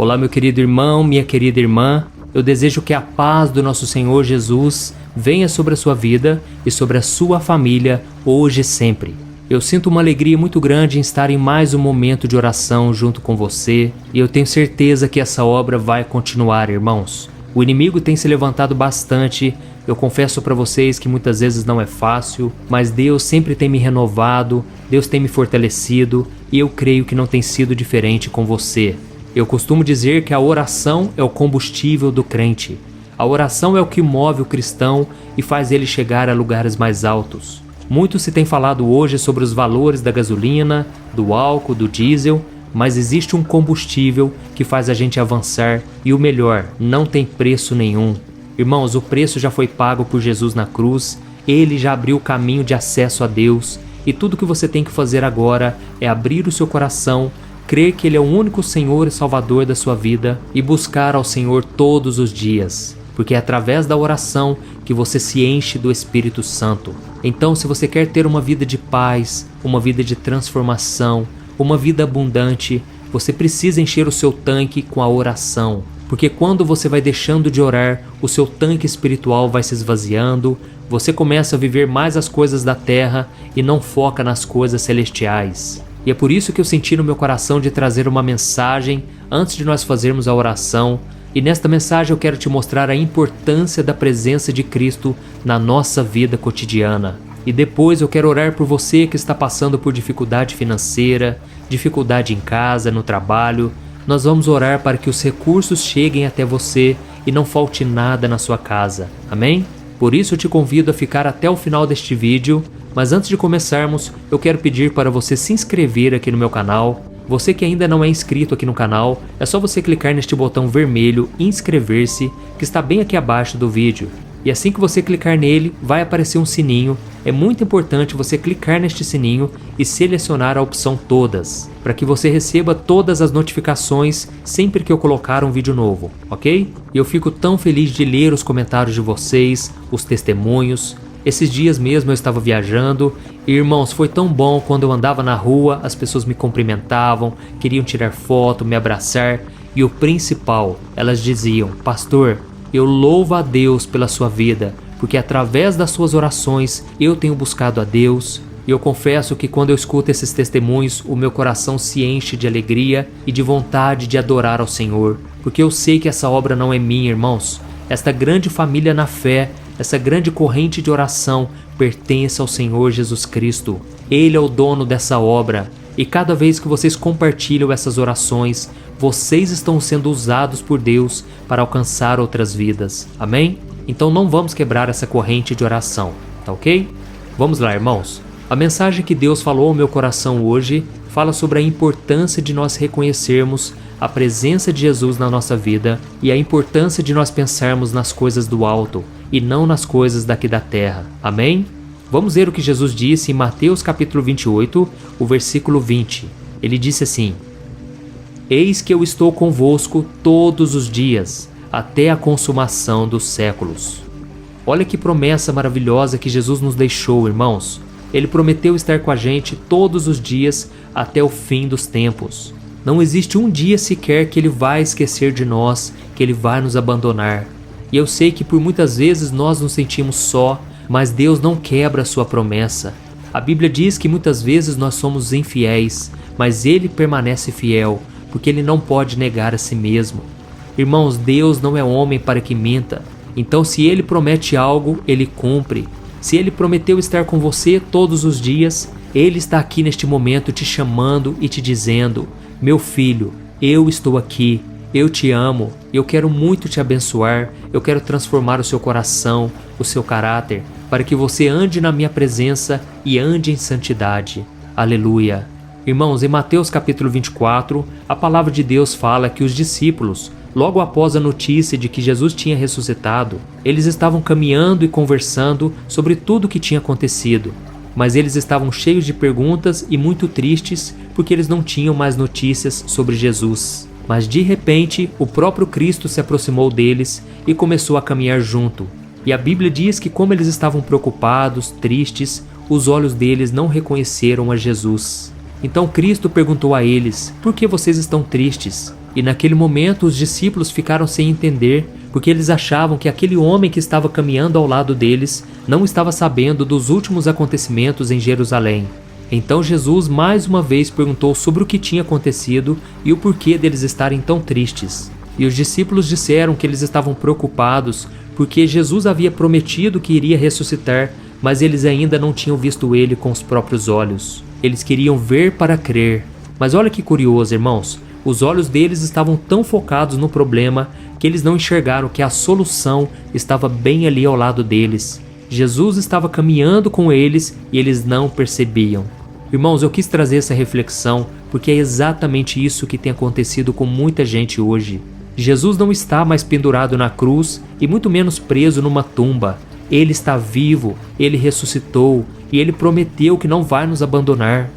Olá, meu querido irmão, minha querida irmã. Eu desejo que a paz do nosso Senhor Jesus venha sobre a sua vida e sobre a sua família hoje e sempre. Eu sinto uma alegria muito grande em estar em mais um momento de oração junto com você e eu tenho certeza que essa obra vai continuar, irmãos. O inimigo tem se levantado bastante. Eu confesso para vocês que muitas vezes não é fácil, mas Deus sempre tem me renovado, Deus tem me fortalecido e eu creio que não tem sido diferente com você. Eu costumo dizer que a oração é o combustível do crente. A oração é o que move o cristão e faz ele chegar a lugares mais altos. Muito se tem falado hoje sobre os valores da gasolina, do álcool, do diesel, mas existe um combustível que faz a gente avançar e o melhor, não tem preço nenhum. Irmãos, o preço já foi pago por Jesus na cruz, ele já abriu o caminho de acesso a Deus e tudo que você tem que fazer agora é abrir o seu coração, crer que Ele é o único Senhor e Salvador da sua vida e buscar ao Senhor todos os dias, porque é através da oração que você se enche do Espírito Santo. Então, se você quer ter uma vida de paz, uma vida de transformação, uma vida abundante, você precisa encher o seu tanque com a oração, porque quando você vai deixando de orar, o seu tanque espiritual vai se esvaziando, você começa a viver mais as coisas da terra e não foca nas coisas celestiais. E é por isso que eu senti no meu coração de trazer uma mensagem antes de nós fazermos a oração. E nesta mensagem eu quero te mostrar a importância da presença de Cristo na nossa vida cotidiana. E depois eu quero orar por você que está passando por dificuldade financeira, dificuldade em casa, no trabalho. Nós vamos orar para que os recursos cheguem até você e não falte nada na sua casa. Amém? Por isso eu te convido a ficar até o final deste vídeo. Mas antes de começarmos, eu quero pedir para você se inscrever aqui no meu canal. Você que ainda não é inscrito aqui no canal, é só você clicar neste botão vermelho inscrever-se, que está bem aqui abaixo do vídeo. E assim que você clicar nele, vai aparecer um sininho. É muito importante você clicar neste sininho e selecionar a opção todas, para que você receba todas as notificações sempre que eu colocar um vídeo novo, ok? E eu fico tão feliz de ler os comentários de vocês, os testemunhos. Esses dias mesmo eu estava viajando e, irmãos, foi tão bom quando eu andava na rua, as pessoas me cumprimentavam, queriam tirar foto, me abraçar e o principal, elas diziam: pastor, eu louvo a Deus pela sua vida, porque através das suas orações eu tenho buscado a Deus. E eu confesso que quando eu escuto esses testemunhos, o meu coração se enche de alegria e de vontade de adorar ao Senhor, porque eu sei que essa obra não é minha, irmãos. Esta grande família na fé, essa grande corrente de oração pertence ao Senhor Jesus Cristo. Ele é o dono dessa obra. E cada vez que vocês compartilham essas orações, vocês estão sendo usados por Deus para alcançar outras vidas. Amém? Então não vamos quebrar essa corrente de oração, tá ok? Vamos lá, irmãos. A mensagem que Deus falou ao meu coração hoje fala sobre a importância de nós reconhecermos a presença de Jesus na nossa vida e a importância de nós pensarmos nas coisas do alto e não nas coisas daqui da terra. Amém? Vamos ver o que Jesus disse em Mateus capítulo 28, o versículo 20. Ele disse assim: Eis que eu estou convosco todos os dias, até a consumação dos séculos. Olha que promessa maravilhosa que Jesus nos deixou, irmãos. Ele prometeu estar com a gente todos os dias até o fim dos tempos. Não existe um dia sequer que Ele vai esquecer de nós, que Ele vai nos abandonar. E eu sei que por muitas vezes nós nos sentimos só, mas Deus não quebra a sua promessa. A Bíblia diz que muitas vezes nós somos infiéis, mas Ele permanece fiel, porque Ele não pode negar a si mesmo. Irmãos, Deus não é homem para que minta. Então se Ele promete algo, Ele cumpre. Se Ele prometeu estar com você todos os dias, Ele está aqui neste momento te chamando e te dizendo: meu filho, eu estou aqui, eu te amo, eu quero muito te abençoar, eu quero transformar o seu coração, o seu caráter, para que você ande na minha presença e ande em santidade. Aleluia! Irmãos, em Mateus capítulo 24, a palavra de Deus fala que os discípulos, logo após a notícia de que Jesus tinha ressuscitado, eles estavam caminhando e conversando sobre tudo o que tinha acontecido. Mas eles estavam cheios de perguntas e muito tristes porque eles não tinham mais notícias sobre Jesus. Mas de repente, o próprio Cristo se aproximou deles e começou a caminhar junto. E a Bíblia diz que como eles estavam preocupados, tristes, os olhos deles não reconheceram a Jesus. Então Cristo perguntou a eles: por que vocês estão tristes? E naquele momento os discípulos ficaram sem entender, porque eles achavam que aquele homem que estava caminhando ao lado deles não estava sabendo dos últimos acontecimentos em Jerusalém. Então Jesus mais uma vez perguntou sobre o que tinha acontecido e o porquê deles estarem tão tristes. E os discípulos disseram que eles estavam preocupados porque Jesus havia prometido que iria ressuscitar, mas eles ainda não tinham visto ele com os próprios olhos. Eles queriam ver para crer. Mas olha que curioso, irmãos. Os olhos deles estavam tão focados no problema que eles não enxergaram que a solução estava bem ali ao lado deles. Jesus estava caminhando com eles e eles não percebiam. Irmãos, eu quis trazer essa reflexão porque é exatamente isso que tem acontecido com muita gente hoje. Jesus não está mais pendurado na cruz e muito menos preso numa tumba. Ele está vivo, ele ressuscitou e ele prometeu que não vai nos abandonar.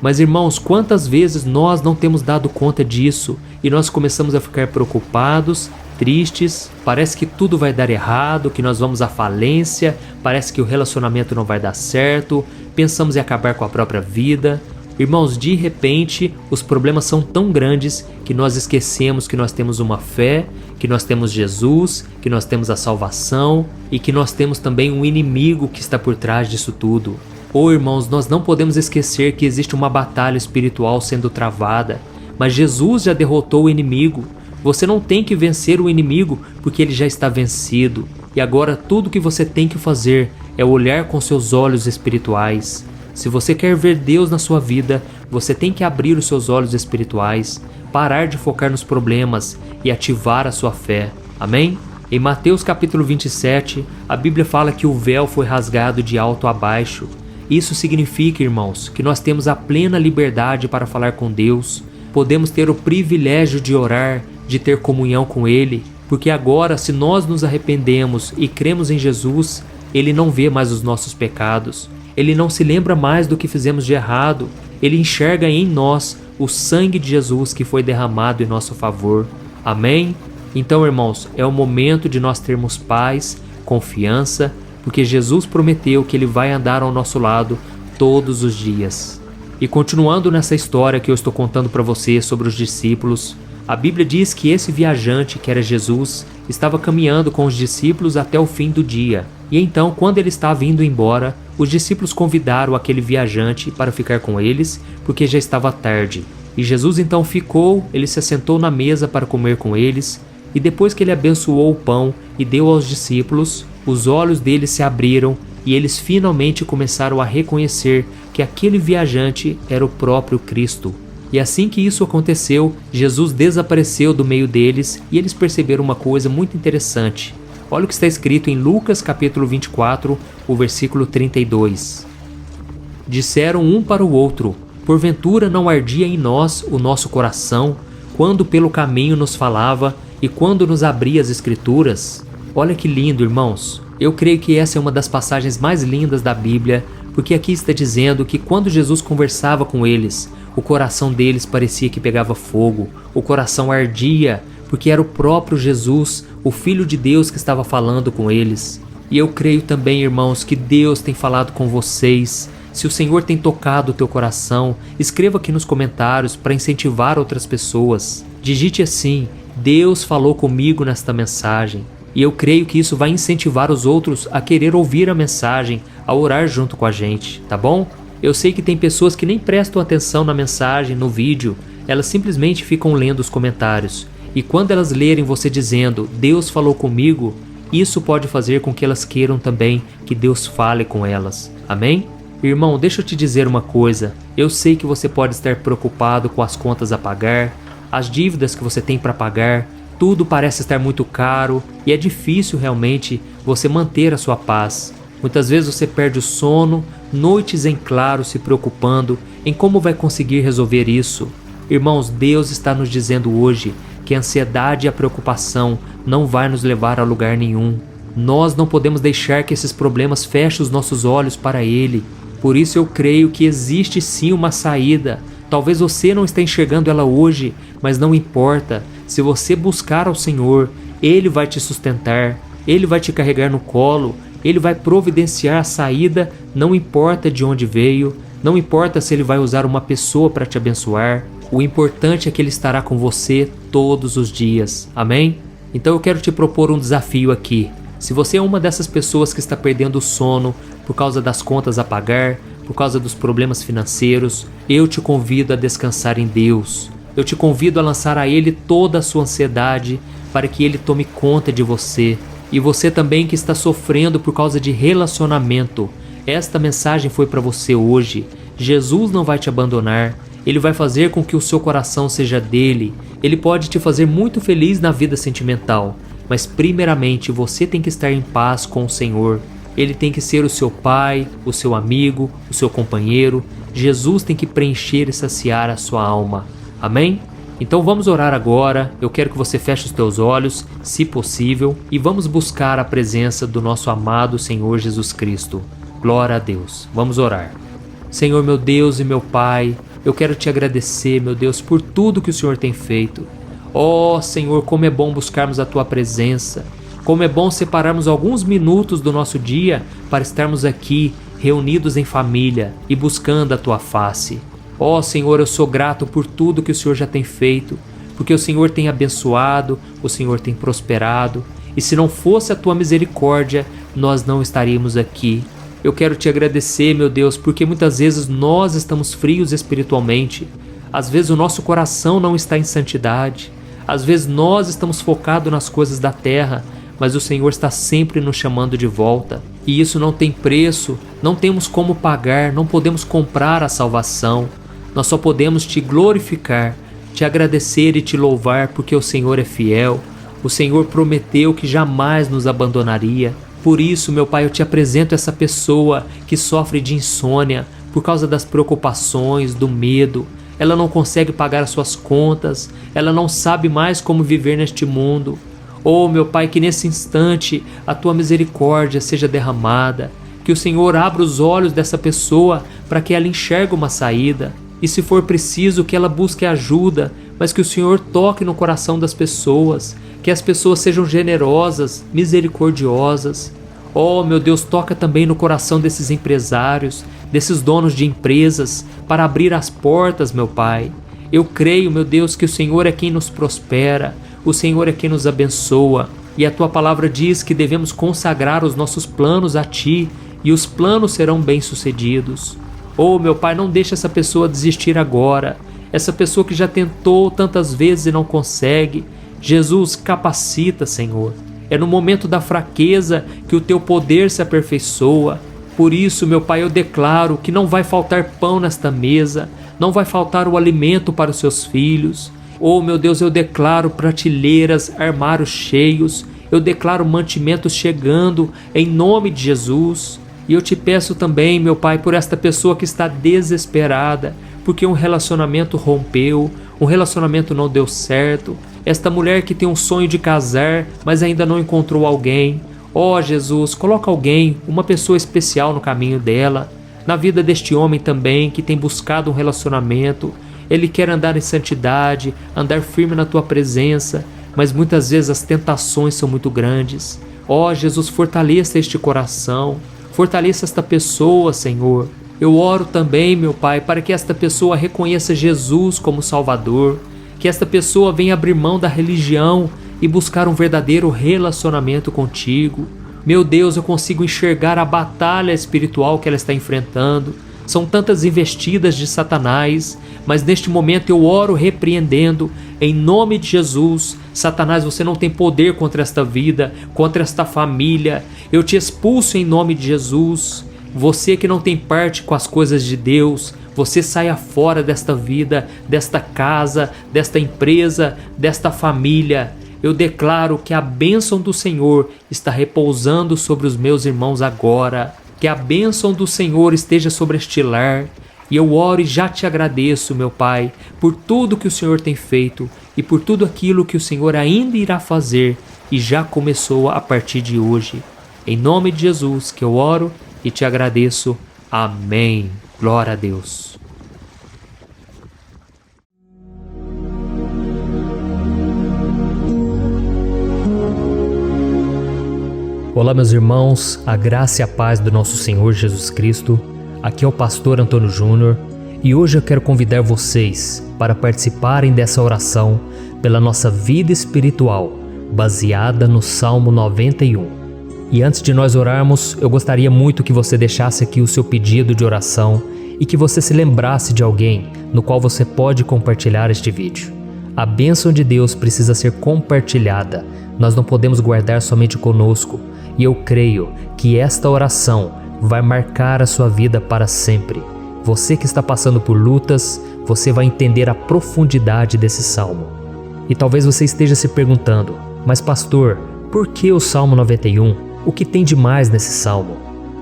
Mas irmãos, quantas vezes nós não temos dado conta disso e nós começamos a ficar preocupados, tristes, parece que tudo vai dar errado, que nós vamos à falência, parece que o relacionamento não vai dar certo, pensamos em acabar com a própria vida. Irmãos, de repente, os problemas são tão grandes que nós esquecemos que nós temos uma fé, que nós temos Jesus, que nós temos a salvação e que nós temos também um inimigo que está por trás disso tudo. Irmãos, nós não podemos esquecer que existe uma batalha espiritual sendo travada, mas Jesus já derrotou o inimigo. Você não tem que vencer o inimigo porque ele já está vencido. E agora tudo que você tem que fazer é olhar com seus olhos espirituais. Se você quer ver Deus na sua vida, você tem que abrir os seus olhos espirituais, parar de focar nos problemas e ativar a sua fé. Amém? Em Mateus capítulo 27, a Bíblia fala que o véu foi rasgado de alto a baixo. Isso significa, irmãos, que nós temos a plena liberdade para falar com Deus, podemos ter o privilégio de orar, de ter comunhão com Ele, porque agora, se nós nos arrependemos e cremos em Jesus, Ele não vê mais os nossos pecados, Ele não se lembra mais do que fizemos de errado, Ele enxerga em nós o sangue de Jesus que foi derramado em nosso favor. Amém? Então, irmãos, é o momento de nós termos paz, confiança, porque Jesus prometeu que Ele vai andar ao nosso lado todos os dias. E continuando nessa história que eu estou contando para você sobre os discípulos, a Bíblia diz que esse viajante, que era Jesus, estava caminhando com os discípulos até o fim do dia. E então, quando ele estava indo embora, os discípulos convidaram aquele viajante para ficar com eles, porque já estava tarde. E Jesus então ficou, ele se assentou na mesa para comer com eles, e depois que ele abençoou o pão e deu aos discípulos, os olhos deles se abriram e eles finalmente começaram a reconhecer que aquele viajante era o próprio Cristo. E assim que isso aconteceu, Jesus desapareceu do meio deles e eles perceberam uma coisa muito interessante. Olha o que está escrito em Lucas capítulo 24, o versículo 32. Disseram um para o outro: porventura não ardia em nós o nosso coração, quando pelo caminho nos falava e quando nos abria as Escrituras? Olha que lindo, irmãos. Eu creio que essa é uma das passagens mais lindas da Bíblia, porque aqui está dizendo que quando Jesus conversava com eles, o coração deles parecia que pegava fogo, o coração ardia, porque era o próprio Jesus, o Filho de Deus, que estava falando com eles. E eu creio também, irmãos, que Deus tem falado com vocês. Se o Senhor tem tocado o teu coração, escreva aqui nos comentários para incentivar outras pessoas. Digite assim: Deus falou comigo nesta mensagem. E eu creio que isso vai incentivar os outros a querer ouvir a mensagem, a orar junto com a gente, tá bom? Eu sei que tem pessoas que nem prestam atenção na mensagem, no vídeo, elas simplesmente ficam lendo os comentários. E quando elas lerem você dizendo, Deus falou comigo, isso pode fazer com que elas queiram também que Deus fale com elas. Amém? Irmão, deixa eu te dizer uma coisa. Eu sei que você pode estar preocupado com as contas a pagar, as dívidas que você tem para pagar, tudo parece estar muito caro e é difícil realmente você manter a sua paz. Muitas vezes você perde o sono, noites em claro se preocupando em como vai conseguir resolver isso. Irmãos, Deus está nos dizendo hoje que a ansiedade e a preocupação não vai nos levar a lugar nenhum. Nós não podemos deixar que esses problemas fechem os nossos olhos para Ele. Por isso eu creio que existe sim uma saída. Talvez você não esteja enxergando ela hoje, mas não importa. Se você buscar ao Senhor, Ele vai te sustentar, Ele vai te carregar no colo, Ele vai providenciar a saída, não importa de onde veio, não importa se Ele vai usar uma pessoa para te abençoar. O importante é que Ele estará com você todos os dias. Amém? Então eu quero te propor um desafio aqui. Se você é uma dessas pessoas que está perdendo o sono por causa das contas a pagar, por causa dos problemas financeiros, eu te convido a descansar em Deus. Eu te convido a lançar a Ele toda a sua ansiedade para que Ele tome conta de você. E você também que está sofrendo por causa de relacionamento, esta mensagem foi para você hoje. Jesus não vai te abandonar. Ele vai fazer com que o seu coração seja dele. Ele pode te fazer muito feliz na vida sentimental. Mas primeiramente você tem que estar em paz com o Senhor. Ele tem que ser o seu pai, o seu amigo, o seu companheiro. Jesus tem que preencher e saciar a sua alma. Amém? Então vamos orar agora. Eu quero que você feche os teus olhos, se possível, e vamos buscar a presença do nosso amado Senhor Jesus Cristo. Glória a Deus. Vamos orar. Senhor, meu Deus e meu Pai, eu quero te agradecer, meu Deus, por tudo que o Senhor tem feito. Ó Senhor, como é bom buscarmos a Tua presença. Como é bom separarmos alguns minutos do nosso dia para estarmos aqui, reunidos em família e buscando a Tua face. Ó Senhor, eu sou grato por tudo que o Senhor já tem feito, porque o Senhor tem abençoado, o Senhor tem prosperado, e se não fosse a Tua misericórdia, nós não estaríamos aqui. Eu quero te agradecer, meu Deus, porque muitas vezes nós estamos frios espiritualmente. Às vezes o nosso coração não está em santidade. Às vezes nós estamos focados nas coisas da terra, mas o Senhor está sempre nos chamando de volta. E isso não tem preço, não temos como pagar, não podemos comprar a salvação. Nós só podemos te glorificar, te agradecer e te louvar, porque o Senhor é fiel. O Senhor prometeu que jamais nos abandonaria. Por isso, meu Pai, eu te apresento essa pessoa que sofre de insônia por causa das preocupações, do medo. Ela não consegue pagar as suas contas, ela não sabe mais como viver neste mundo. Oh, meu Pai, que nesse instante a Tua misericórdia seja derramada, que o Senhor abra os olhos dessa pessoa para que ela enxergue uma saída. E se for preciso que ela busque ajuda, mas que o Senhor toque no coração das pessoas, que as pessoas sejam generosas, misericordiosas. Oh, meu Deus, toca também no coração desses empresários, desses donos de empresas, para abrir as portas, meu Pai. Eu creio, meu Deus, que o Senhor é quem nos prospera, o Senhor é quem nos abençoa, e a Tua palavra diz que devemos consagrar os nossos planos a Ti, e os planos serão bem-sucedidos. Oh, meu Pai, não deixe essa pessoa desistir agora, essa pessoa que já tentou tantas vezes e não consegue. Jesus, capacita, Senhor. É no momento da fraqueza que o Teu poder se aperfeiçoa. Por isso, meu Pai, eu declaro que não vai faltar pão nesta mesa, não vai faltar o alimento para os Seus filhos. Oh, meu Deus, eu declaro prateleiras, armários cheios, eu declaro mantimentos chegando em nome de Jesus. E eu te peço também, meu Pai, por esta pessoa que está desesperada, porque um relacionamento rompeu, um relacionamento não deu certo. Esta mulher que tem um sonho de casar, mas ainda não encontrou alguém. Ó Jesus, coloca alguém, uma pessoa especial no caminho dela. Na vida deste homem também, que tem buscado um relacionamento. Ele quer andar em santidade, andar firme na Tua presença, mas muitas vezes as tentações são muito grandes. Ó Jesus, fortaleça este coração, fortaleça esta pessoa, Senhor. Eu oro também, meu Pai, para que esta pessoa reconheça Jesus como Salvador, que esta pessoa venha abrir mão da religião e buscar um verdadeiro relacionamento contigo. Meu Deus, eu consigo enxergar a batalha espiritual que ela está enfrentando. São tantas investidas de Satanás, mas neste momento eu oro repreendendo, em nome de Jesus. Satanás, você não tem poder contra esta vida, contra esta família. Eu te expulso em nome de Jesus. Você que não tem parte com as coisas de Deus, você saia fora desta vida, desta casa, desta empresa, desta família. Eu declaro que a bênção do Senhor está repousando sobre os meus irmãos agora. Que a bênção do Senhor esteja sobre este lar. E eu oro e já te agradeço, meu Pai, por tudo que o Senhor tem feito e por tudo aquilo que o Senhor ainda irá fazer e já começou a partir de hoje. Em nome de Jesus que eu oro e te agradeço. Amém. Glória a Deus. Olá, meus irmãos, a graça e a paz do nosso Senhor Jesus Cristo. Aqui é o pastor Antônio Júnior. E hoje eu quero convidar vocês para participarem dessa oração pela nossa vida espiritual, baseada no Salmo 91. E antes de nós orarmos, eu gostaria muito que você deixasse aqui o seu pedido de oração e que você se lembrasse de alguém no qual você pode compartilhar este vídeo. A bênção de Deus precisa ser compartilhada, nós não podemos guardar somente conosco, e eu creio que esta oração vai marcar a sua vida para sempre. Você que está passando por lutas, você vai entender a profundidade desse salmo. E talvez você esteja se perguntando, mas pastor, por que o Salmo 91? O que tem de mais nesse salmo?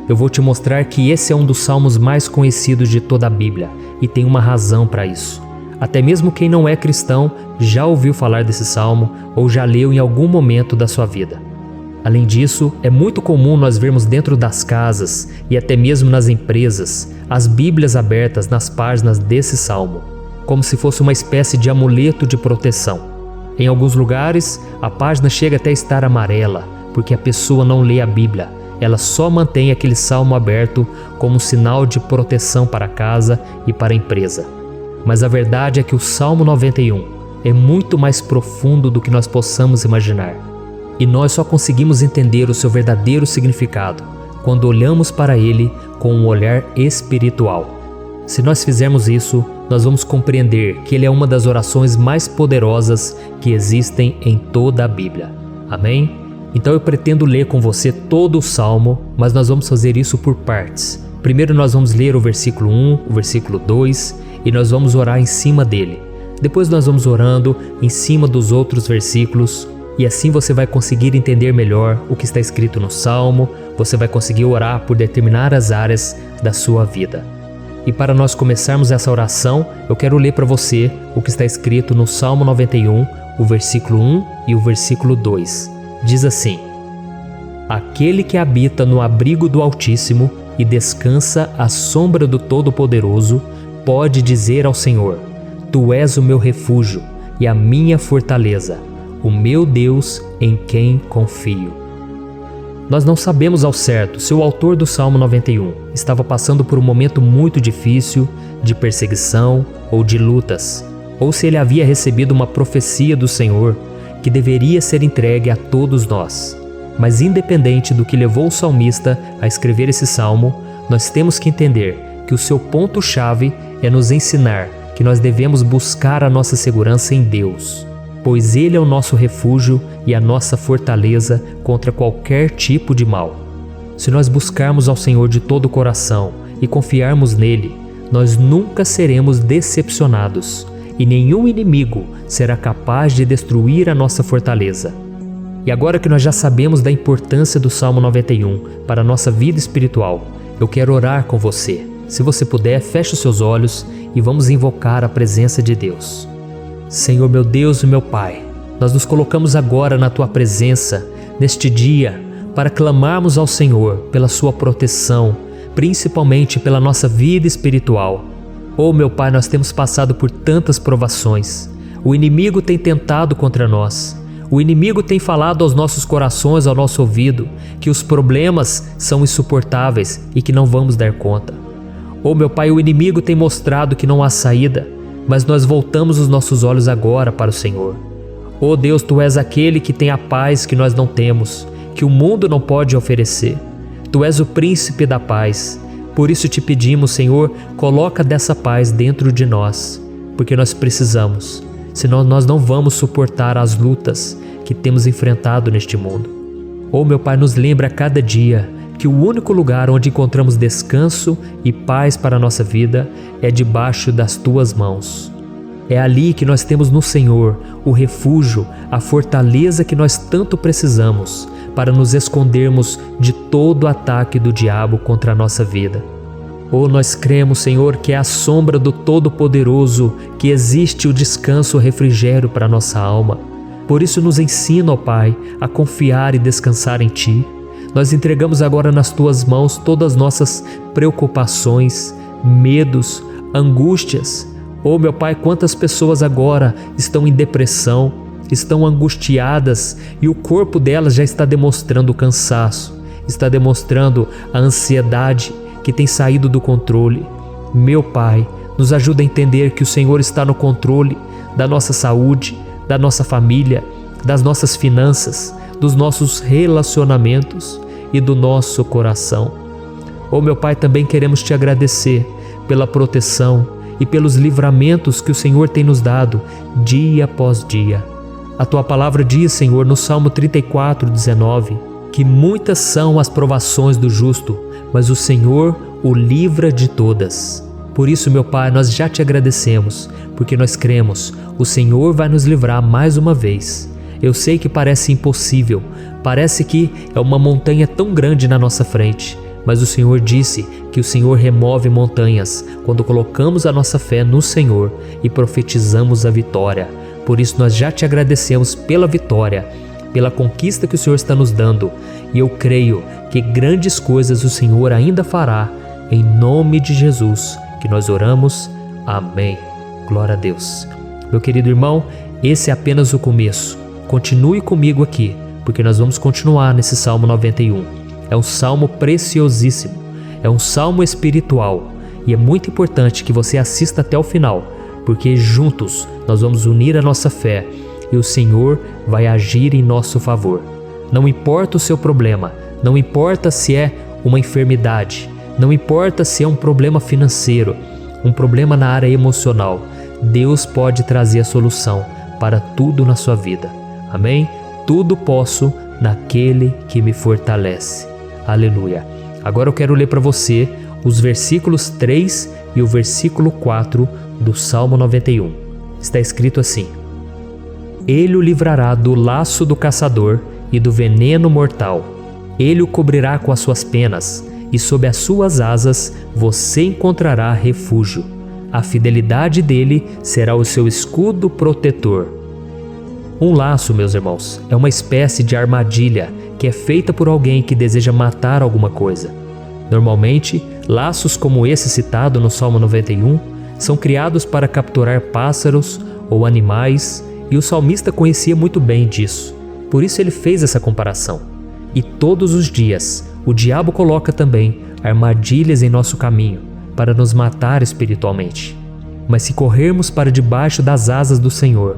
Eu vou te mostrar que esse é um dos salmos mais conhecidos de toda a Bíblia, e tem uma razão para isso. Até mesmo quem não é cristão já ouviu falar desse salmo ou já leu em algum momento da sua vida. Além disso, é muito comum nós vermos dentro das casas e até mesmo nas empresas as Bíblias abertas nas páginas desse salmo, como se fosse uma espécie de amuleto de proteção. Em alguns lugares, a página chega até a estar amarela, porque a pessoa não lê a Bíblia, ela só mantém aquele salmo aberto como um sinal de proteção para a casa e para a empresa. Mas a verdade é que o Salmo 91 é muito mais profundo do que nós possamos imaginar. E nós só conseguimos entender o seu verdadeiro significado quando olhamos para ele com um olhar espiritual. Se nós fizermos isso, nós vamos compreender que ele é uma das orações mais poderosas que existem em toda a Bíblia. Amém? Então eu pretendo ler com você todo o Salmo, mas nós vamos fazer isso por partes. Primeiro nós vamos ler o versículo 1, o versículo 2 e nós vamos orar em cima dele. Depois nós vamos orando em cima dos outros versículos. E assim você vai conseguir entender melhor o que está escrito no Salmo, você vai conseguir orar por determinadas áreas da sua vida. E para nós começarmos essa oração, eu quero ler para você o que está escrito no Salmo 91, o versículo 1 e o versículo 2. Diz assim: Aquele que habita no abrigo do Altíssimo e descansa à sombra do Todo-Poderoso, pode dizer ao Senhor: Tu és o meu refúgio e a minha fortaleza, o meu Deus em quem confio. Nós não sabemos ao certo se o autor do Salmo 91 estava passando por um momento muito difícil, de perseguição ou de lutas, ou se ele havia recebido uma profecia do Senhor que deveria ser entregue a todos nós. Mas independente do que levou o salmista a escrever esse salmo, nós temos que entender que o seu ponto-chave é nos ensinar que nós devemos buscar a nossa segurança em Deus, pois Ele é o nosso refúgio e a nossa fortaleza contra qualquer tipo de mal. Se nós buscarmos ao Senhor de todo o coração e confiarmos nele, nós nunca seremos decepcionados e nenhum inimigo será capaz de destruir a nossa fortaleza. E agora que nós já sabemos da importância do Salmo 91 para a nossa vida espiritual, eu quero orar com você. Se você puder, feche os seus olhos e vamos invocar a presença de Deus. Senhor meu Deus e meu Pai, nós nos colocamos agora na Tua presença, neste dia, para clamarmos ao Senhor pela Sua proteção, principalmente pela nossa vida espiritual. Oh meu Pai, nós temos passado por tantas provações. O inimigo tem tentado contra nós. O inimigo tem falado aos nossos corações, ao nosso ouvido, que os problemas são insuportáveis e que não vamos dar conta. Oh meu Pai, o inimigo tem mostrado que não há saída, mas nós voltamos os nossos olhos agora para o Senhor. Oh Deus, Tu és aquele que tem a paz que nós não temos, que o mundo não pode oferecer. Tu és o príncipe da paz. Por isso te pedimos, Senhor, coloca dessa paz dentro de nós, porque nós precisamos, senão nós não vamos suportar as lutas que temos enfrentado neste mundo. Oh meu Pai, nos lembra a cada dia que o único lugar onde encontramos descanso e paz para a nossa vida é debaixo das Tuas mãos. É ali que nós temos no Senhor o refúgio, a fortaleza que nós tanto precisamos para nos escondermos de todo ataque do diabo contra a nossa vida. Oh, nós cremos, Senhor, que é à sombra do Todo-Poderoso que existe o descanso, o refrigério para a nossa alma. Por isso nos ensina, ó Pai, a confiar e descansar em Ti. Nós entregamos agora nas Tuas mãos todas as nossas preocupações, medos, angústias. Oh meu Pai, quantas pessoas agora estão em depressão, estão angustiadas e o corpo delas já está demonstrando cansaço, está demonstrando a ansiedade que tem saído do controle. Meu Pai, Nos ajuda a entender que o Senhor está no controle da nossa saúde, da nossa família, das nossas finanças, dos nossos relacionamentos e do nosso coração. Oh, meu Pai, também queremos te agradecer pela proteção e pelos livramentos que o Senhor tem nos dado dia após dia. A tua palavra diz, Senhor, no Salmo 34:19, que muitas são as provações do justo, mas o Senhor o livra de todas. Por isso, meu Pai, nós já te agradecemos, porque nós cremos, o Senhor vai nos livrar mais uma vez. Eu sei que parece impossível, parece que é uma montanha tão grande na nossa frente, mas o Senhor disse que o Senhor remove montanhas quando colocamos a nossa fé no Senhor e profetizamos a vitória. Por isso nós já te agradecemos pela vitória, pela conquista que o Senhor está nos dando, e eu creio que grandes coisas o Senhor ainda fará. Em nome de Jesus que nós oramos. Amém. Glória a Deus. Meu querido irmão, esse é apenas o começo. Continue comigo aqui, porque nós vamos continuar nesse Salmo 91. É um salmo preciosíssimo, é um salmo espiritual, e é muito importante que você assista até o final, porque juntos nós vamos unir a nossa fé e o Senhor vai agir em nosso favor. Não importa o seu problema, não importa se é uma enfermidade, não importa se é um problema financeiro, um problema na área emocional, Deus pode trazer a solução para tudo na sua vida. Amém? Tudo posso naquele que me fortalece. Aleluia. Agora eu quero ler para você os versículos 3 e o versículo 4 do Salmo 91. Está escrito assim: Ele o livrará do laço do caçador e do veneno mortal. Ele o cobrirá com as suas penas, e sob as suas asas você encontrará refúgio. A fidelidade dele será o seu escudo protetor. Um laço, meus irmãos, é uma espécie de armadilha que é feita por alguém que deseja matar alguma coisa. Normalmente, laços como esse citado no Salmo 91 são criados para capturar pássaros ou animais, e o salmista conhecia muito bem disso. Por isso ele fez essa comparação. E todos os dias, o diabo coloca também armadilhas em nosso caminho para nos matar espiritualmente. Mas se corrermos para debaixo das asas do Senhor,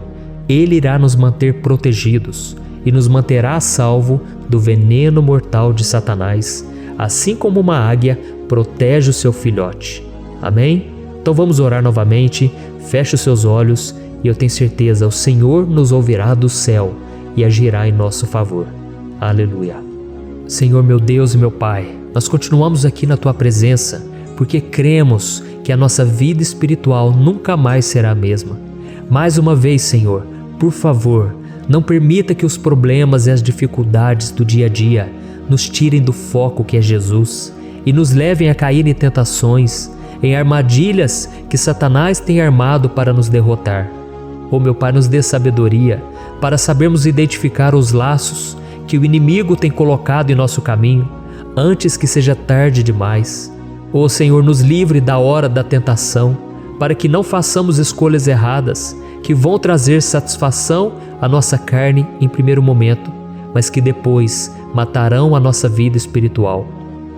Ele irá nos manter protegidos e nos manterá a salvo do veneno mortal de Satanás, assim como uma águia protege o seu filhote. Amém? Então vamos orar novamente, feche os seus olhos e eu tenho certeza, o Senhor nos ouvirá do céu e agirá em nosso favor. Aleluia. Senhor, meu Deus e meu Pai, nós continuamos aqui na Tua presença porque cremos que a nossa vida espiritual nunca mais será a mesma. Mais uma vez, Senhor, por favor, não permita que os problemas e as dificuldades do dia a dia nos tirem do foco que é Jesus e nos levem a cair em tentações, em armadilhas que Satanás tem armado para nos derrotar. Oh, meu Pai, nos dê sabedoria para sabermos identificar os laços que o inimigo tem colocado em nosso caminho antes que seja tarde demais. Oh, Senhor, nos livre da hora da tentação, para que não façamos escolhas erradas que vão trazer satisfação à nossa carne em primeiro momento, mas que depois matarão a nossa vida espiritual.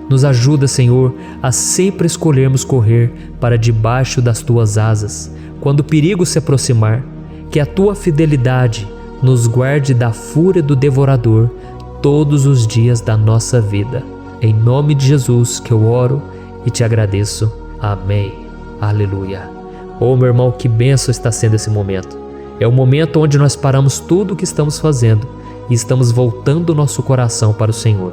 Nos ajuda, Senhor, a sempre escolhermos correr para debaixo das Tuas asas, quando o perigo se aproximar. Que a Tua fidelidade nos guarde da fúria do devorador todos os dias da nossa vida. Em nome de Jesus que eu oro e te agradeço. Amém. Aleluia. Oh, meu irmão, que bênção está sendo esse momento. É o momento onde nós paramos tudo o que estamos fazendo e estamos voltando o nosso coração para o Senhor.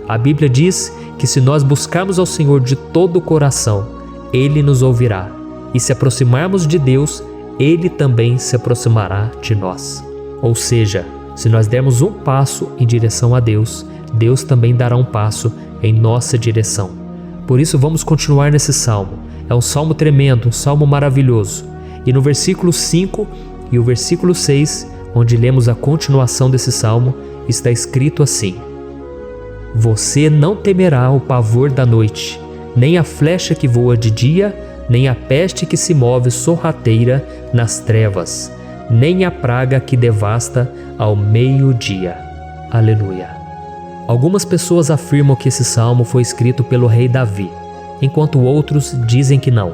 A Bíblia diz que se nós buscarmos ao Senhor de todo o coração, Ele nos ouvirá. E se aproximarmos de Deus, Ele também se aproximará de nós. Ou seja, se nós dermos um passo em direção a Deus, Deus também dará um passo em nossa direção. Por isso vamos continuar nesse salmo. É um salmo tremendo, um salmo maravilhoso. E no versículo 5 e o versículo 6, onde lemos a continuação desse salmo, está escrito assim: Você não temerá o pavor da noite, nem a flecha que voa de dia, nem a peste que se move sorrateira nas trevas, nem a praga que devasta ao meio-dia. Aleluia. Algumas pessoas afirmam que esse salmo foi escrito pelo rei Davi, enquanto outros dizem que não.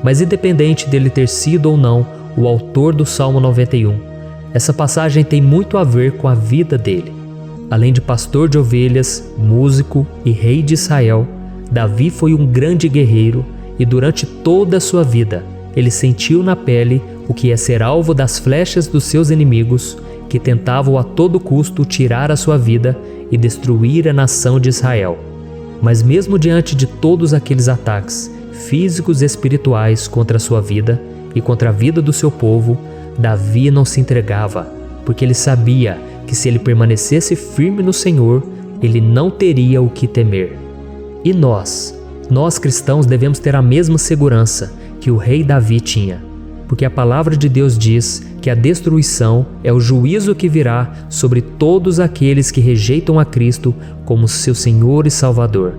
Mas independente dele ter sido ou não o autor do Salmo 91, essa passagem tem muito a ver com a vida dele. Além de pastor de ovelhas, músico e rei de Israel, Davi foi um grande guerreiro e durante toda a sua vida ele sentiu na pele o que é ser alvo das flechas dos seus inimigos que tentavam a todo custo tirar a sua vida e destruir a nação de Israel. Mas mesmo diante de todos aqueles ataques físicos e espirituais contra a sua vida e contra a vida do seu povo, Davi não se entregava, porque ele sabia que se ele permanecesse firme no Senhor, ele não teria o que temer. E nós cristãos devemos ter a mesma segurança que o rei Davi tinha, porque a palavra de Deus diz que a destruição é o juízo que virá sobre todos aqueles que rejeitam a Cristo como seu Senhor e Salvador.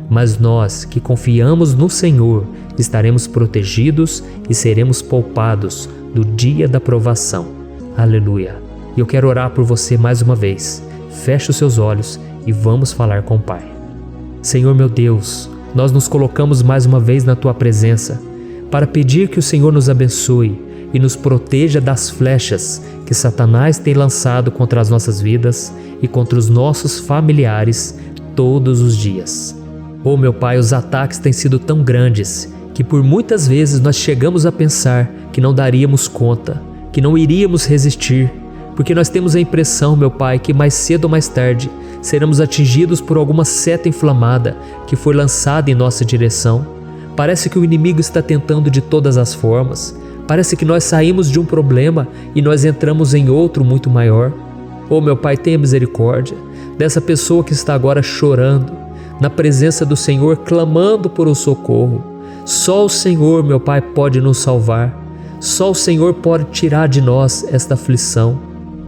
Mas nós que confiamos no Senhor estaremos protegidos e seremos poupados do dia da provação. Aleluia! E eu quero orar por você mais uma vez. Feche os seus olhos e vamos falar com o Pai. Senhor meu Deus, nós nos colocamos mais uma vez na Tua presença para pedir que o Senhor nos abençoe e nos proteja das flechas que Satanás tem lançado contra as nossas vidas e contra os nossos familiares todos os dias. Oh meu Pai, os ataques têm sido tão grandes que por muitas vezes nós chegamos a pensar que não daríamos conta, que não iríamos resistir, porque nós temos a impressão, meu Pai, que mais cedo ou mais tarde seremos atingidos por alguma seta inflamada que foi lançada em nossa direção. Parece que o inimigo está tentando de todas as formas. Parece que nós saímos de um problema e nós entramos em outro muito maior. Oh meu Pai, tenha misericórdia dessa pessoa que está agora chorando, na presença do Senhor, clamando por um socorro. Só o Senhor, meu Pai, pode nos salvar. Só o Senhor pode tirar de nós esta aflição.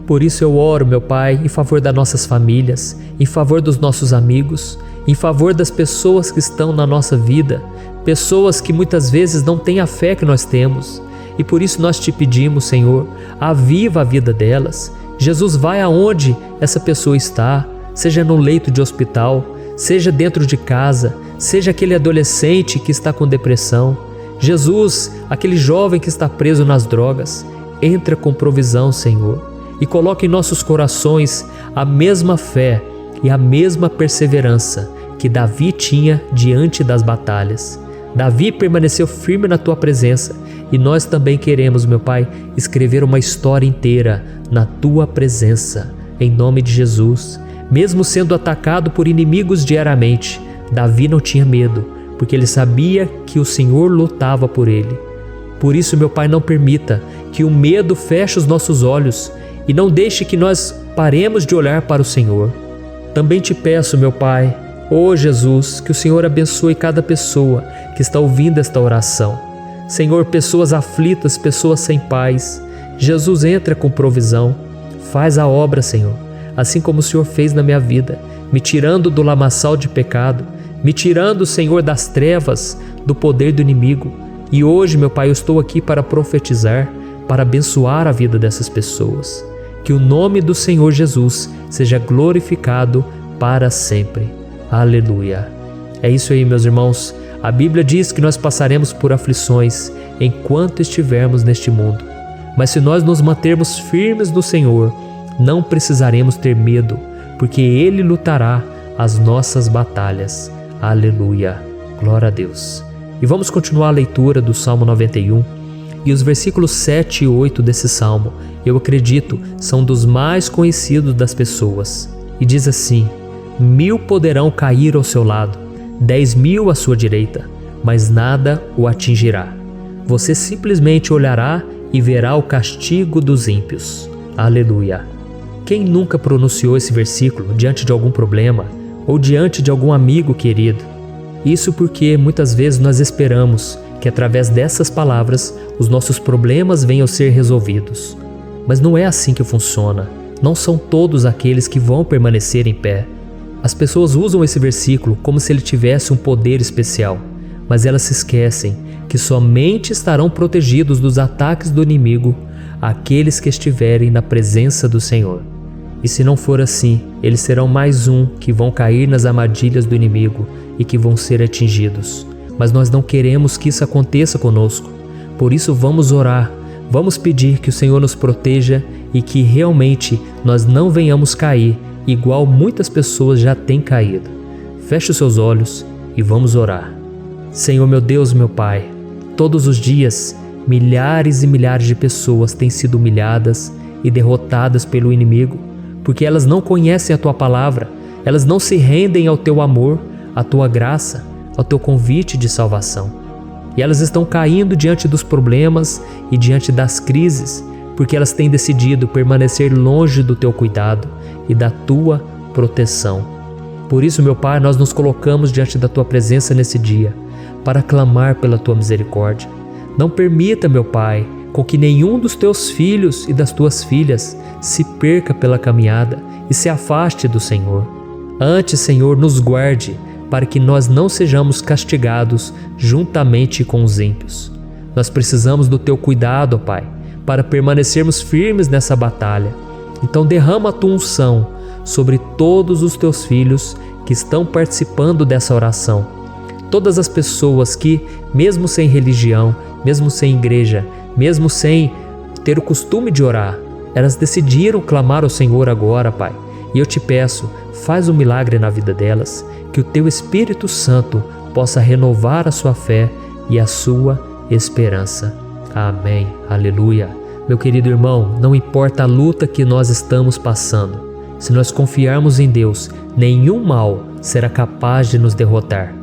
Por isso eu oro, meu Pai, em favor das nossas famílias, em favor dos nossos amigos, em favor das pessoas que estão na nossa vida, pessoas que muitas vezes não têm a fé que nós temos. E por isso nós te pedimos, Senhor, aviva a vida delas. Jesus, vai aonde essa pessoa está, seja no leito de hospital, seja dentro de casa, seja aquele adolescente que está com depressão. Jesus, aquele jovem que está preso nas drogas, entra com provisão, Senhor, e coloca em nossos corações a mesma fé e a mesma perseverança que Davi tinha diante das batalhas. Davi permaneceu firme na Tua presença e nós também queremos, meu Pai, escrever uma história inteira na Tua presença, em nome de Jesus. Mesmo sendo atacado por inimigos diariamente, Davi não tinha medo, porque ele sabia que o Senhor lutava por ele. Por isso, meu Pai, não permita que o medo feche os nossos olhos e não deixe que nós paremos de olhar para o Senhor. Também te peço, meu Pai, ó Jesus, que o Senhor abençoe cada pessoa que está ouvindo esta oração. Senhor, pessoas aflitas, pessoas sem paz. Jesus, entra com provisão. Faz a obra, Senhor, assim como o Senhor fez na minha vida, me tirando do lamaçal de pecado, me tirando, Senhor, das trevas, do poder do inimigo. E hoje, meu Pai, eu estou aqui para profetizar, para abençoar a vida dessas pessoas. Que o nome do Senhor Jesus seja glorificado para sempre. Aleluia. É isso aí, meus irmãos. A Bíblia diz que nós passaremos por aflições enquanto estivermos neste mundo. Mas se nós nos mantermos firmes no Senhor, não precisaremos ter medo, porque Ele lutará as nossas batalhas. Aleluia. Glória a Deus. E vamos continuar a leitura do Salmo 91. E os versículos 7 e 8 desse salmo, eu acredito, são dos mais conhecidos das pessoas. E diz assim: 1000 poderão cair ao seu lado, 10.000 à sua direita, mas nada o atingirá. Você simplesmente olhará e verá o castigo dos ímpios. Aleluia. Quem nunca pronunciou esse versículo diante de algum problema ou diante de algum amigo querido? Isso porque muitas vezes nós esperamos que através dessas palavras os nossos problemas venham a ser resolvidos. Mas não é assim que funciona. Não são todos aqueles que vão permanecer em pé. As pessoas usam esse versículo como se ele tivesse um poder especial, mas elas se esquecem que somente estarão protegidos dos ataques do inimigo aqueles que estiverem na presença do Senhor. E se não for assim, eles serão mais um que vão cair nas armadilhas do inimigo e que vão ser atingidos. mas nós não queremos que isso aconteça conosco. Por isso vamos orar, vamos pedir que o Senhor nos proteja e que realmente nós não venhamos cair igual muitas pessoas já têm caído. Feche os seus olhos e vamos orar. Senhor meu Deus, meu Pai, todos os dias milhares e milhares de pessoas têm sido humilhadas e derrotadas pelo inimigo, porque elas não conhecem a Tua palavra, elas não se rendem ao Teu amor, à Tua graça, ao Teu convite de salvação. E elas estão caindo diante dos problemas e diante das crises, porque elas têm decidido permanecer longe do Teu cuidado e da Tua proteção. Por isso, meu Pai, nós nos colocamos diante da Tua presença nesse dia, para clamar pela Tua misericórdia. Não permita, meu Pai, com que nenhum dos Teus filhos e das Tuas filhas se perca pela caminhada e se afaste do Senhor. Antes, Senhor, nos guarde, para que nós não sejamos castigados juntamente com os ímpios. Nós precisamos do Teu cuidado, ó Pai, para permanecermos firmes nessa batalha. Então derrama a Tua unção sobre todos os Teus filhos que estão participando dessa oração. Todas as pessoas que, mesmo sem religião, mesmo sem igreja, mesmo sem ter o costume de orar, elas decidiram clamar ao Senhor agora, Pai. E eu te peço, faz um milagre na vida delas, que o Teu Espírito Santo possa renovar a sua fé e a sua esperança. Amém. Aleluia. Meu querido irmão, não importa a luta que nós estamos passando, se nós confiarmos em Deus, nenhum mal será capaz de nos derrotar.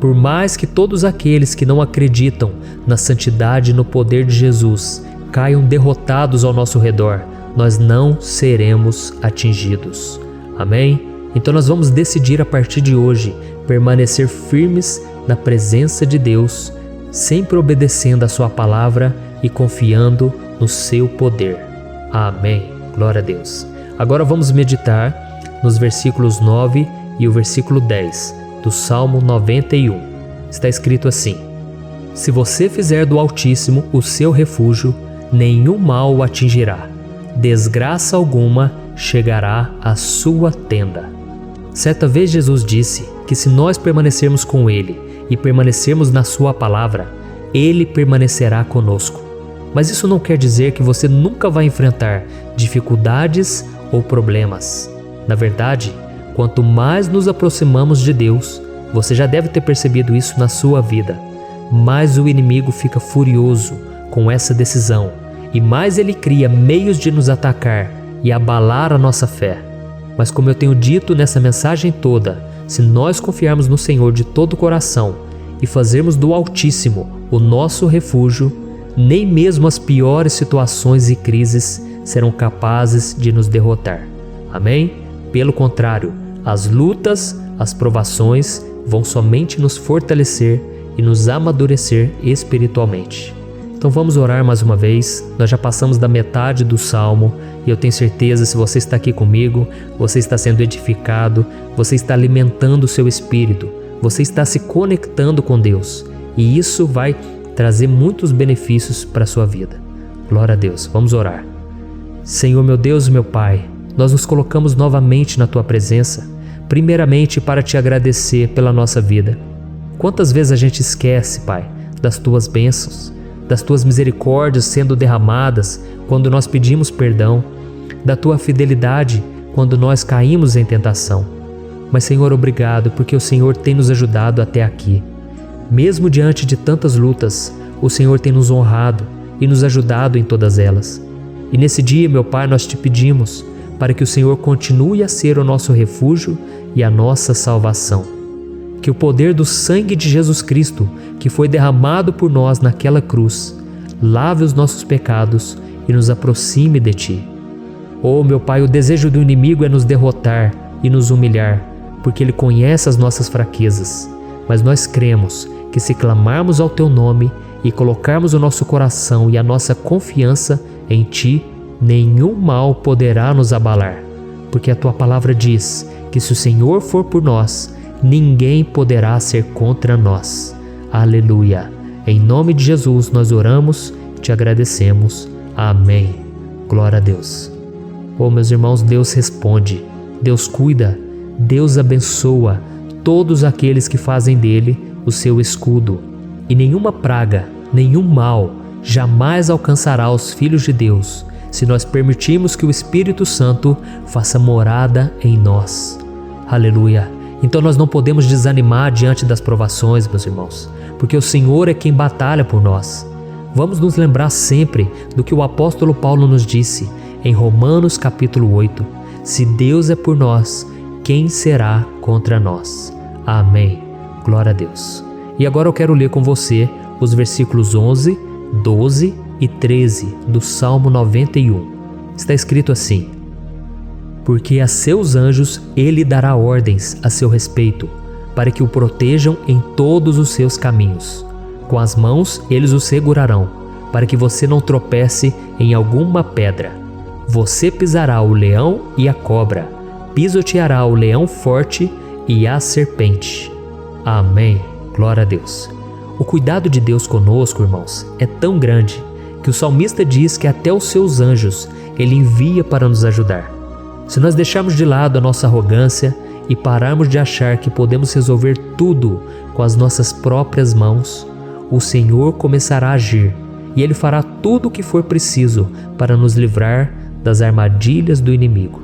Por mais que todos aqueles que não acreditam na santidade e no poder de Jesus caiam derrotados ao nosso redor, nós não seremos atingidos. Amém? Então nós vamos decidir a partir de hoje permanecer firmes na presença de Deus, sempre obedecendo a Sua palavra e confiando no Seu poder. Amém. Glória a Deus. Agora vamos meditar nos versículos 9 e o versículo 10 do Salmo 91. Está escrito assim: Se você fizer do Altíssimo o seu refúgio, nenhum mal o atingirá, desgraça alguma chegará à sua tenda. Certa vez Jesus disse que se nós permanecermos com Ele e permanecermos na Sua palavra, Ele permanecerá conosco. Mas isso não quer dizer que você nunca vai enfrentar dificuldades ou problemas. Na verdade, quanto mais nos aproximamos de Deus, você já deve ter percebido isso na sua vida, mais o inimigo fica furioso com essa decisão e mais ele cria meios de nos atacar e abalar a nossa fé. Mas como eu tenho dito nessa mensagem toda, se nós confiarmos no Senhor de todo o coração e fazermos do Altíssimo o nosso refúgio, nem mesmo as piores situações e crises serão capazes de nos derrotar. Amém? Pelo contrário, as lutas, as provações vão somente nos fortalecer e nos amadurecer espiritualmente. Então vamos orar mais uma vez. Nós já passamos da metade do Salmo e eu tenho certeza, se você está aqui comigo, você está sendo edificado, você está alimentando o seu espírito, você está se conectando com Deus e isso vai trazer muitos benefícios para a sua vida. Glória a Deus. Vamos orar. Senhor meu Deus, meu Pai, nós nos colocamos novamente na Tua presença, primeiramente para Te agradecer pela nossa vida. Quantas vezes a gente esquece, Pai, das Tuas bênçãos, das Tuas misericórdias sendo derramadas quando nós pedimos perdão, da Tua fidelidade quando nós caímos em tentação. Mas, Senhor, obrigado, porque o Senhor tem nos ajudado até aqui. Mesmo diante de tantas lutas, o Senhor tem nos honrado e nos ajudado em todas elas. E nesse dia, meu Pai, nós Te pedimos para que o Senhor continue a ser o nosso refúgio e a nossa salvação. Que o poder do sangue de Jesus Cristo, que foi derramado por nós naquela cruz, lave os nossos pecados e nos aproxime de Ti. Oh, meu Pai, o desejo do inimigo é nos derrotar e nos humilhar, porque ele conhece as nossas fraquezas. Mas nós cremos que se clamarmos ao Teu nome e colocarmos o nosso coração e a nossa confiança em Ti, nenhum mal poderá nos abalar, porque a Tua palavra diz que se o Senhor for por nós, ninguém poderá ser contra nós. Aleluia! Em nome de Jesus nós oramos, Te agradecemos. Amém. Glória a Deus. Oh, meus irmãos, Deus responde, Deus cuida, Deus abençoa todos aqueles que fazem dele o seu escudo, e nenhuma praga, nenhum mal jamais alcançará os filhos de Deus, se nós permitirmos que o Espírito Santo faça morada em nós. Aleluia! Então nós não podemos desanimar diante das provações, meus irmãos, porque o Senhor é quem batalha por nós. Vamos nos lembrar sempre do que o apóstolo Paulo nos disse em Romanos capítulo 8. Se Deus é por nós, quem será contra nós? Amém. Glória a Deus. E agora eu quero ler com você os versículos 11, 12 e 13 do Salmo 91. Está escrito assim: porque a seus anjos ele dará ordens a seu respeito, para que o protejam em todos os seus caminhos. Com as mãos eles o segurarão, para que você não tropece em alguma pedra. Você pisará o leão e a cobra, pisoteará o leão forte e a serpente. Amém. Glória a Deus. O cuidado de Deus conosco, irmãos, é tão grande que o salmista diz que até os seus anjos ele envia para nos ajudar. Se nós deixarmos de lado a nossa arrogância e pararmos de achar que podemos resolver tudo com as nossas próprias mãos, o Senhor começará a agir e Ele fará tudo o que for preciso para nos livrar das armadilhas do inimigo.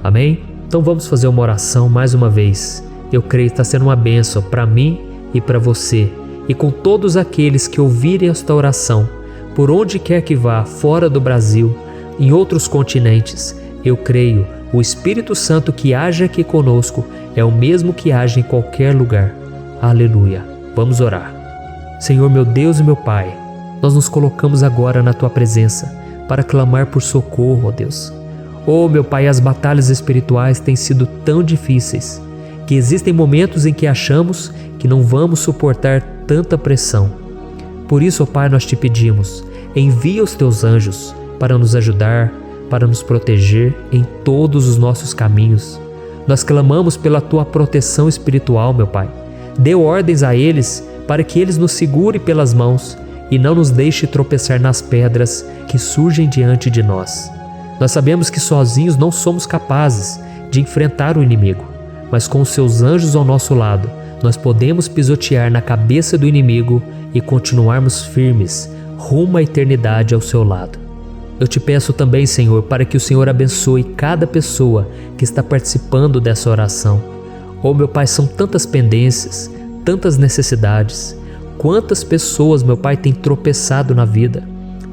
Amém? Então vamos fazer uma oração mais uma vez. Eu creio que está sendo uma bênção para mim e para você, e com todos aqueles que ouvirem esta oração, por onde quer que vá, fora do Brasil, em outros continentes. Eu creio, o Espírito Santo que age aqui conosco é o mesmo que age em qualquer lugar. Aleluia. Vamos orar. Senhor, meu Deus e meu Pai, nós nos colocamos agora na Tua presença para clamar por socorro, ó Deus. Oh, meu Pai, as batalhas espirituais têm sido tão difíceis que existem momentos em que achamos que não vamos suportar tanta pressão. Por isso, ó Pai, nós te pedimos, envia os Teus anjos para nos ajudar, para nos proteger em todos os nossos caminhos. Nós clamamos pela Tua proteção espiritual, meu Pai. Dê ordens a eles para que eles nos segurem pelas mãos e não nos deixe tropeçar nas pedras que surgem diante de nós. Nós sabemos que sozinhos não somos capazes de enfrentar o inimigo, mas com os Seus anjos ao nosso lado, nós podemos pisotear na cabeça do inimigo e continuarmos firmes rumo à eternidade ao Seu lado. Eu te peço também, Senhor, para que o Senhor abençoe cada pessoa que está participando dessa oração. Oh, meu Pai, são tantas pendências, tantas necessidades. Quantas pessoas, meu Pai, têm tropeçado na vida.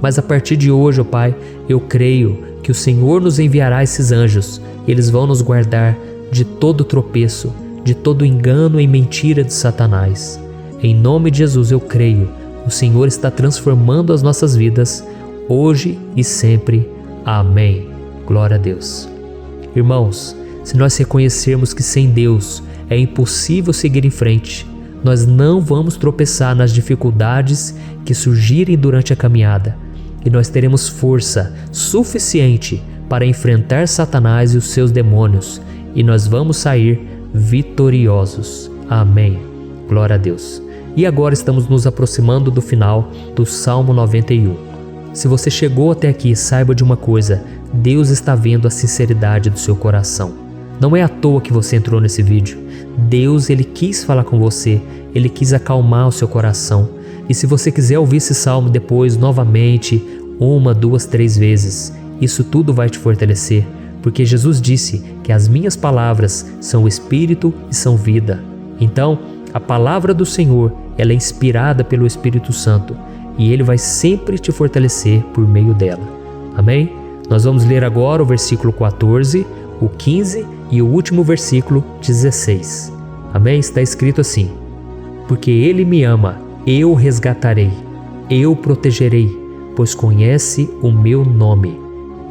Mas a partir de hoje, ó Pai, eu creio que o Senhor nos enviará esses anjos. Eles vão nos guardar de todo tropeço, de todo engano e mentira de Satanás. Em nome de Jesus eu creio, o Senhor está transformando as nossas vidas, hoje e sempre. Amém. Glória a Deus. Irmãos, se nós reconhecermos que sem Deus é impossível seguir em frente, nós não vamos tropeçar nas dificuldades que surgirem durante a caminhada, e nós teremos força suficiente para enfrentar Satanás e os seus demônios, e nós vamos sair vitoriosos. Amém. Glória a Deus. E agora estamos nos aproximando do final do Salmo 91. Se você chegou até aqui, saiba de uma coisa: Deus está vendo a sinceridade do seu coração. Não é à toa que você entrou nesse vídeo. Deus, Ele quis falar com você, Ele quis acalmar o seu coração. E se você quiser ouvir esse salmo depois, novamente, 1, 2, 3 vezes, isso tudo vai te fortalecer, porque Jesus disse que as minhas palavras são espírito e são vida. Então, a palavra do Senhor, ela é inspirada pelo Espírito Santo, e Ele vai sempre te fortalecer por meio dela. Amém? Nós vamos ler agora o versículo 14, o 15 e o último versículo 16. Amém? Está escrito assim: porque Ele me ama, eu o resgatarei, eu o protegerei, pois conhece o meu nome.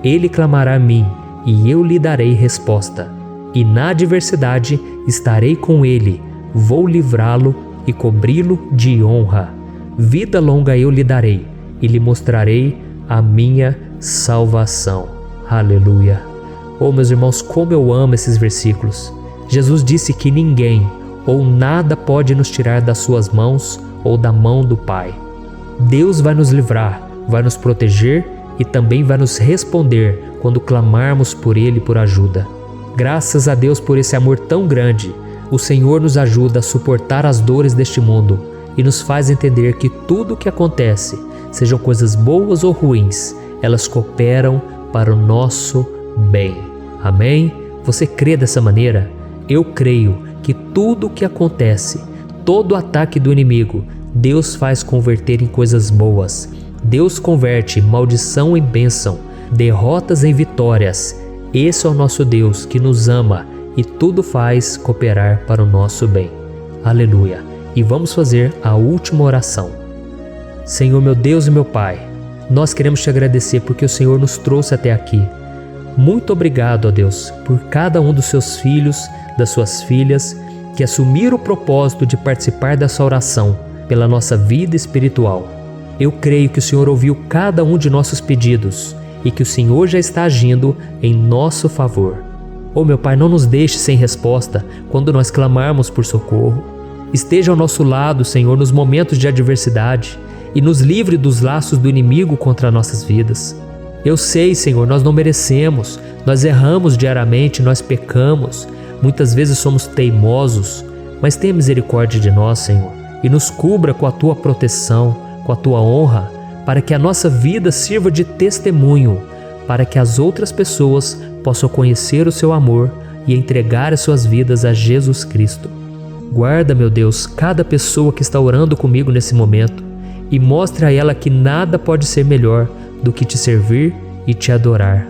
Ele clamará a mim, e eu lhe darei resposta. E na adversidade estarei com ele, vou livrá-lo e cobri-lo de honra. Vida longa eu lhe darei, e lhe mostrarei a minha salvação. Aleluia. Oh, meus irmãos, como eu amo esses versículos. Jesus disse que ninguém ou nada pode nos tirar das suas mãos ou da mão do Pai. Deus vai nos livrar, vai nos proteger e também vai nos responder quando clamarmos por Ele por ajuda. Graças a Deus por esse amor tão grande. O Senhor nos ajuda a suportar as dores deste mundo e nos faz entender que tudo o que acontece, sejam coisas boas ou ruins, elas cooperam para o nosso bem. Amém? Você crê dessa maneira? Eu creio que tudo o que acontece, todo ataque do inimigo, Deus faz converter em coisas boas. Deus converte maldição em bênção, derrotas em vitórias. Esse é o nosso Deus que nos ama e tudo faz cooperar para o nosso bem. Aleluia! E vamos fazer a última oração. Senhor, meu Deus e meu Pai, nós queremos te agradecer porque o Senhor nos trouxe até aqui. Muito obrigado, ó Deus, por cada um dos seus filhos, das suas filhas, que assumiram o propósito de participar dessa oração pela nossa vida espiritual. Eu creio que o Senhor ouviu cada um de nossos pedidos e que o Senhor já está agindo em nosso favor. Oh, meu Pai, não nos deixe sem resposta quando nós clamarmos por socorro. Esteja ao nosso lado, Senhor, nos momentos de adversidade e nos livre dos laços do inimigo contra nossas vidas. Eu sei, Senhor, nós não merecemos, nós erramos diariamente, nós pecamos, muitas vezes somos teimosos, mas tenha misericórdia de nós, Senhor, e nos cubra com a Tua proteção, com a Tua honra, para que a nossa vida sirva de testemunho, para que as outras pessoas possam conhecer o Seu amor e entregar as suas vidas a Jesus Cristo. Guarda, meu Deus, cada pessoa que está orando comigo nesse momento e mostre a ela que nada pode ser melhor do que te servir e te adorar.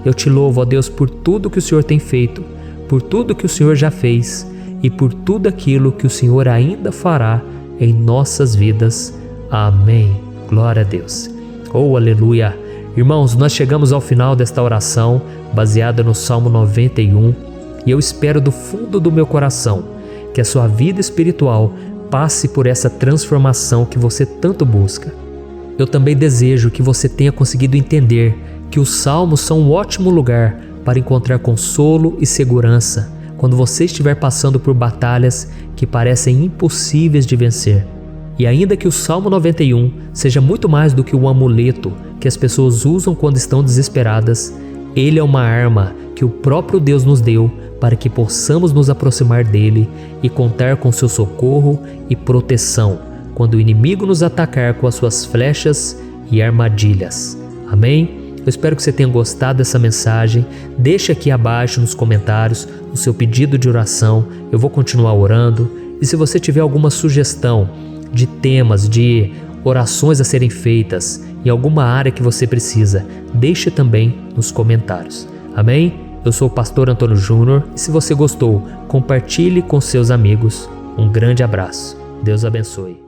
Eu te louvo, ó Deus, por tudo que o Senhor tem feito, por tudo que o Senhor já fez e por tudo aquilo que o Senhor ainda fará em nossas vidas. Amém. Glória a Deus. Oh, aleluia. Irmãos, nós chegamos ao final desta oração baseada no Salmo 91 e eu espero do fundo do meu coração que a sua vida espiritual passe por essa transformação que você tanto busca. Eu também desejo que você tenha conseguido entender que os salmos são um ótimo lugar para encontrar consolo e segurança quando você estiver passando por batalhas que parecem impossíveis de vencer. E ainda que o Salmo 91 seja muito mais do que um amuleto que as pessoas usam quando estão desesperadas, ele é uma arma que o próprio Deus nos deu para que possamos nos aproximar dele e contar com seu socorro e proteção quando o inimigo nos atacar com as suas flechas e armadilhas. Amém? Eu espero que você tenha gostado dessa mensagem. Deixe aqui abaixo nos comentários o seu pedido de oração. Eu vou continuar orando. E se você tiver alguma sugestão de temas, de orações a serem feitas em alguma área que você precisa, deixe também nos comentários. Amém? Eu sou o pastor Antônio Júnior e se você gostou, compartilhe com seus amigos. Um grande abraço. Deus abençoe.